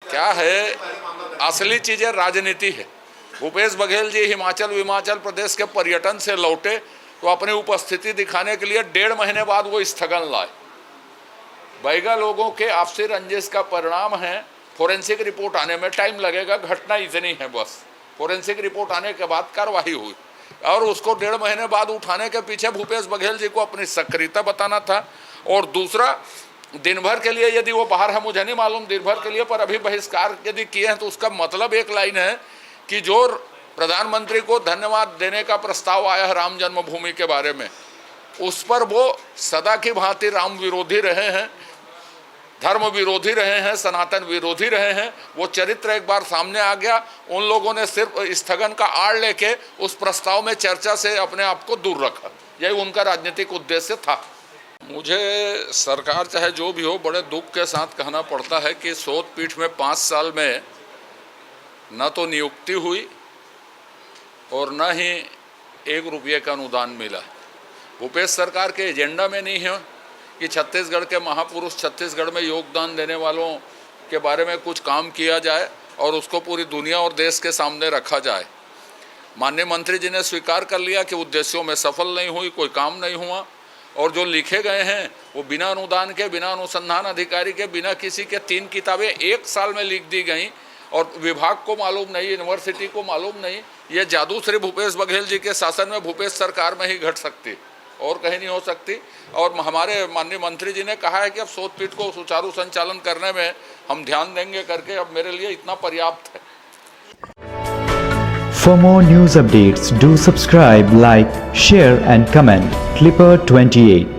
क्या है, असली चीज़ें राजनीति है। भूपेश बघेल जी हिमाचल प्रदेश के पर्यटन से लौटे तो अपनी उपस्थिति दिखाने के लिए 1.5 महीने बाद वो स्थगन लाए। बैगा लोगों के आपसी रंजिश का परिणाम है। फोरेंसिक रिपोर्ट आने में टाइम लगेगा, घटना इतनी है बस। फोरेंसिक रिपोर्ट आने के बाद कार्रवाई हुई और उसको 1.5 महीने बाद उठाने के पीछे भूपेश बघेल जी को अपनी सक्रियता बताना था। और दूसरा, दिन भर के लिए यदि वो बाहर है, मुझे नहीं मालूम दिन भर के लिए, पर अभी बहिष्कार यदि किए हैं तो उसका मतलब एक लाइन है कि जो प्रधानमंत्री को धन्यवाद देने का प्रस्ताव आया है राम जन्मभूमि के बारे में, उस पर वो सदा की भांति राम विरोधी रहे हैं, धर्म विरोधी रहे हैं, सनातन विरोधी रहे हैं। वो चरित्र एक बार सामने आ गया। उन लोगों ने सिर्फ स्थगन का आड़ लेके उस प्रस्ताव में चर्चा से अपने आप को दूर रखा। यही उनका राजनीतिक उद्देश्य था। मुझे सरकार चाहे जो भी हो, बड़े दुख के साथ कहना पड़ता है कि सोत पीठ में 5 साल में न तो नियुक्ति हुई और न ही 1 रुपये का अनुदान मिला। भूपेश सरकार के एजेंडा में नहीं है कि छत्तीसगढ़ के महापुरुष, छत्तीसगढ़ में योगदान देने वालों के बारे में कुछ काम किया जाए और उसको पूरी दुनिया और देश के सामने रखा जाए। माननीय मंत्री जी ने स्वीकार कर लिया कि उद्देश्यों में सफल नहीं हुई, कोई काम नहीं हुआ, और जो लिखे गए हैं वो बिना अनुदान के, बिना अनुसंधान अधिकारी के, बिना किसी के 3 किताबें 1 साल में लिख दी गई और विभाग को मालूम नहीं, यूनिवर्सिटी को मालूम नहीं। ये जादू श्री भूपेश बघेल जी के शासन में, भूपेश सरकार में ही घट सकती और कहीं नहीं हो सकती। और हमारे माननीय मंत्री जी ने कहा है कि अब सोत पीठ को सुचारू संचालन करने में हम ध्यान देंगे करके, अब मेरे लिए इतना पर्याप्त है। For more news updates, do subscribe, like, share and comment. Clipper 28